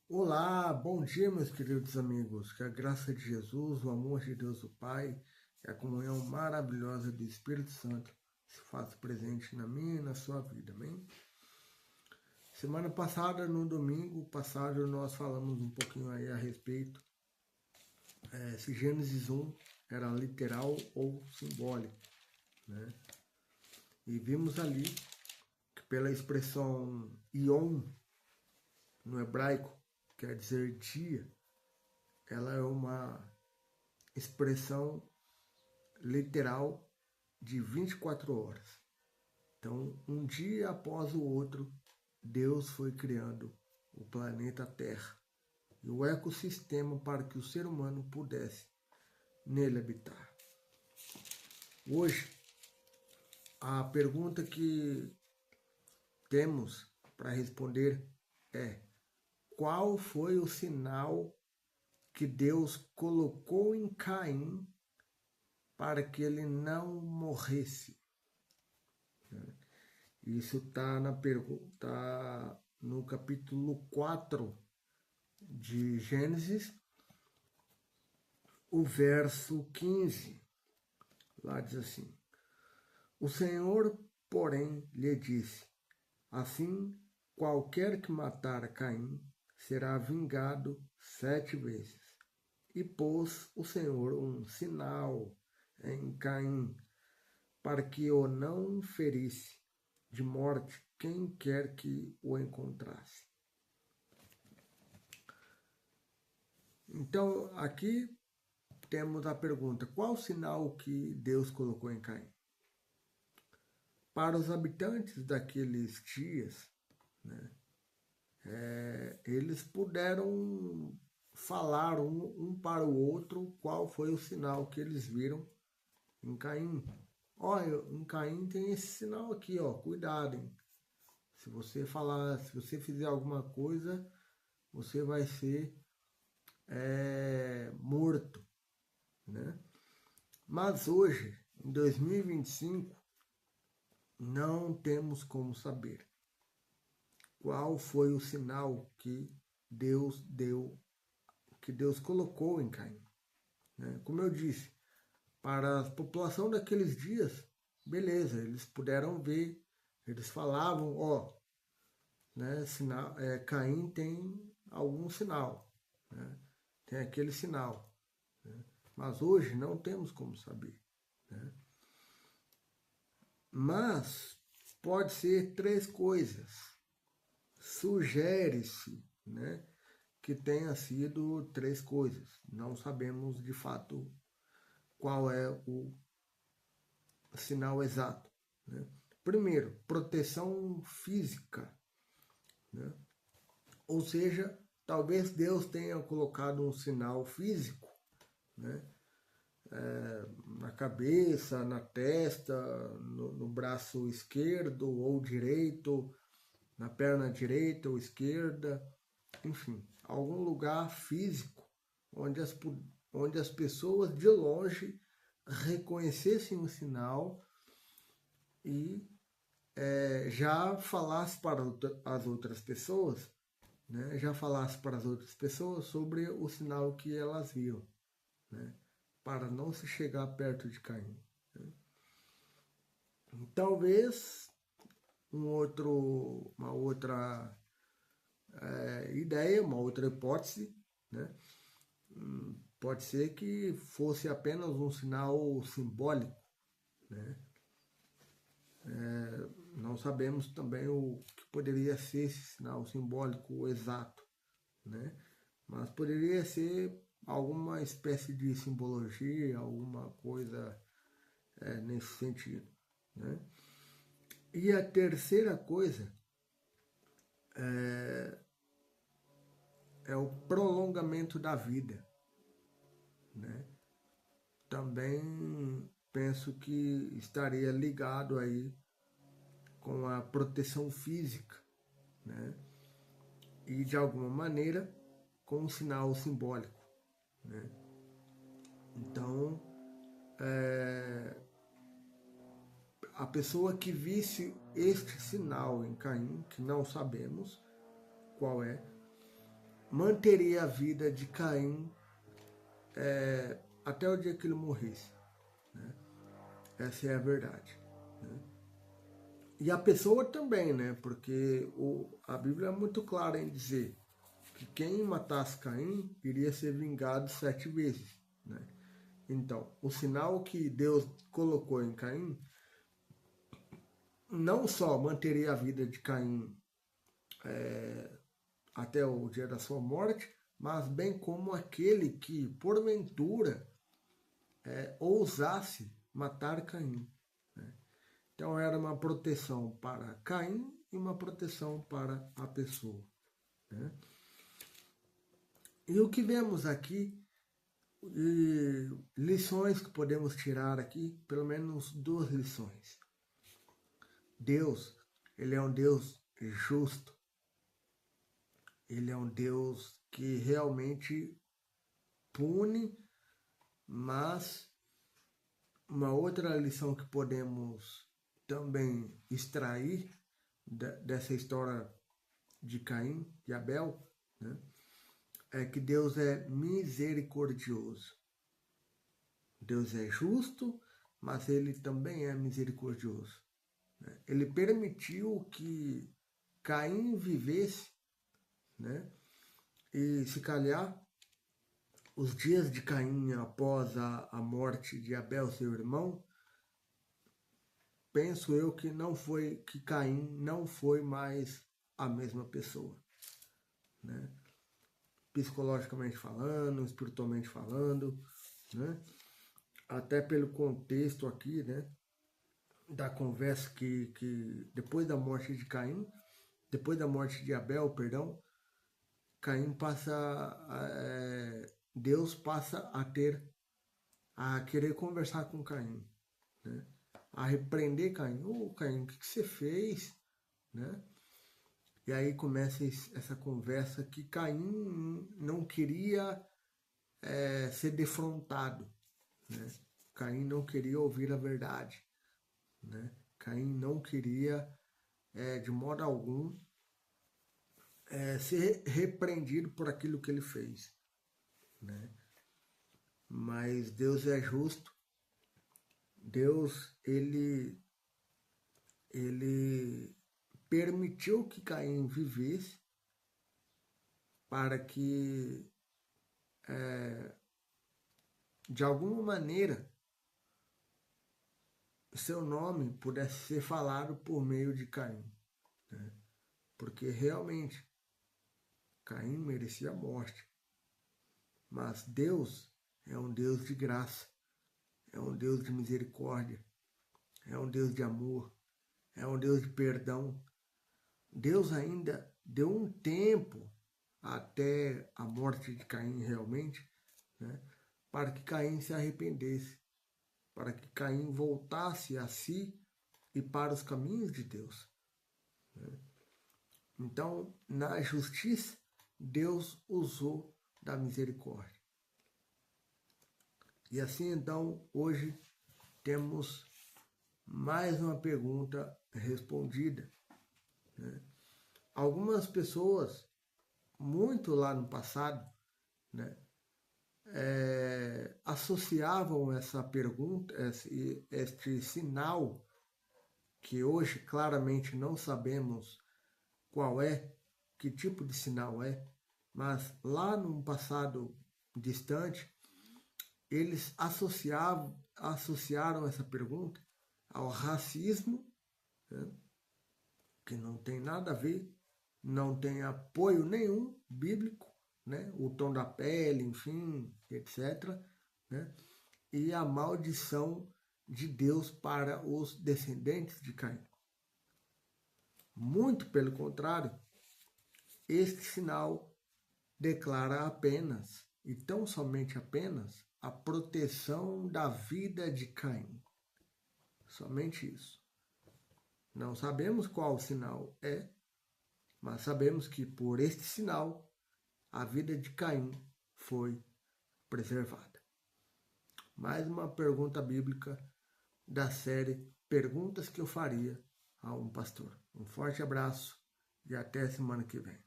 Olá, bom dia, meus queridos amigos. Que a graça de Jesus, o amor de Deus o Pai e a comunhão maravilhosa do Espírito Santo se faça presente na minha e na sua vida, amém? Semana passada, no domingo passado, nós falamos um pouquinho aí a respeito se Gênesis 1 era literal ou simbólico, né? E vimos ali que pela expressão Yom no hebraico, quer dizer dia, ela é uma expressão literal de 24 horas. Então, um dia após o outro, Deus foi criando o planeta Terra e o ecossistema para que o ser humano pudesse nele habitar. Hoje, a pergunta que temos para responder é: qual foi o sinal que Deus colocou em Caim para que ele não morresse? Isso está na pergunta, no capítulo 4 de Gênesis, o verso 15. Lá diz assim: O Senhor, porém, lhe disse: Assim, qualquer que matar Caim será vingado 7 vezes. E pôs o Senhor um sinal em Caim, para que o não ferisse de morte quem quer que o encontrasse. Então, aqui temos a pergunta: qual o sinal que Deus colocou em Caim? Para os habitantes daqueles dias, né, eles puderam falar um para o outro qual foi o sinal que eles viram em Caim. Olha, em Caim tem esse sinal aqui, ó, cuidado, hein? Se você falar, se você fizer alguma coisa, você vai ser morto, né? Mas hoje, em 2025, não temos como saber qual foi o sinal que Deus deu, que Deus colocou em Caim, né? Como eu disse, para a população daqueles dias, beleza, eles puderam ver, eles falavam, ó, né, sinal, Caim tem algum sinal, né? Tem aquele sinal, né? Mas hoje não temos como saber, né? Mas pode ser 3 coisas. Sugere-se, né, que tenha sido 3 coisas. Não sabemos de fato qual é o sinal exato, né? Primeiro, proteção física, né? Ou seja, talvez Deus tenha colocado um sinal físico, né, na cabeça, na testa, no braço esquerdo ou direito, na perna direita ou esquerda, enfim, algum lugar físico onde as pessoas de longe reconhecessem o sinal e já falasse para as outras pessoas, né, já falasse para as outras pessoas sobre o sinal que elas viram, né, para não se chegar perto de Caim, né. Talvez uma outra ideia, uma outra hipótese, né, pode ser que fosse apenas um sinal simbólico, né. Não sabemos também o que poderia ser esse sinal simbólico exato, né? Mas poderia ser alguma espécie de simbologia, alguma coisa nesse sentido, né? E a terceira coisa é o prolongamento da vida, né? Também penso que estaria ligado aí com a proteção física, né? E de alguma maneira com um sinal simbólico, né? Então, a pessoa que visse este sinal em Caim, que não sabemos qual é, manteria a vida de Caim até o dia que ele morresse. Né? Essa é a verdade. Né? E a pessoa também, né? Porque a Bíblia é muito clara em dizer que quem matasse Caim iria ser vingado 7 vezes. Né? Então, o sinal que Deus colocou em Caim não só manteria a vida de Caim até o dia da sua morte, mas bem como aquele que, porventura, ousasse matar Caim. Né? Então era uma proteção para Caim e uma proteção para a pessoa. Né? E o que vemos aqui, lições que podemos tirar aqui, pelo menos 2 lições. Deus, ele é um Deus justo. Ele é um Deus que realmente pune, mas uma outra lição que podemos também extrair dessa história de Caim e Abel, né, é que Deus é misericordioso. Deus é justo, mas ele também é misericordioso. Né? Ele permitiu que Caim vivesse, né? E se calhar os dias de Caim após a morte de Abel, seu irmão, penso eu que Caim não foi mais a mesma pessoa, né? Psicologicamente falando, espiritualmente falando, né? Até pelo contexto aqui, né? Da conversa que depois da morte de Caim, depois da morte de Abel, perdão, Caim Deus passa a querer conversar com Caim, né? A repreender Caim. Caim, o que você fez? Né? E aí começa essa conversa que Caim não queria ser defrontado. Né? Caim não queria ouvir a verdade. Né? Caim não queria, de modo algum, ser repreendido por aquilo que ele fez. Né? Mas Deus é justo. Deus, ele permitiu que Caim vivesse para que, de alguma maneira, seu nome pudesse ser falado por meio de Caim. Né? Porque realmente Caim merecia a morte. Mas Deus é um Deus de graça, é um Deus de misericórdia, é um Deus de amor, é um Deus de perdão. Deus ainda deu um tempo até a morte de Caim realmente, né, para que Caim se arrependesse, para que Caim voltasse a si e para os caminhos de Deus. Né? Então, na justiça, Deus usou da misericórdia. E assim, então, hoje temos mais uma pergunta respondida. Né? Algumas pessoas, muito lá no passado, né, associavam essa pergunta, este sinal, que hoje claramente não sabemos qual é, que tipo de sinal é, mas lá num passado distante, eles associaram essa pergunta ao racismo, né, que não tem nada a ver, não tem apoio nenhum bíblico, né, o tom da pele, enfim, etc., né, e a maldição de Deus para os descendentes de Caim. Muito pelo contrário, este sinal declara apenas, e tão somente apenas, a proteção da vida de Caim. Somente isso. Não sabemos qual o sinal é, mas sabemos que por este sinal a vida de Caim foi preservada. Mais uma pergunta bíblica da série Perguntas que eu faria a um pastor. Um forte abraço e até semana que vem.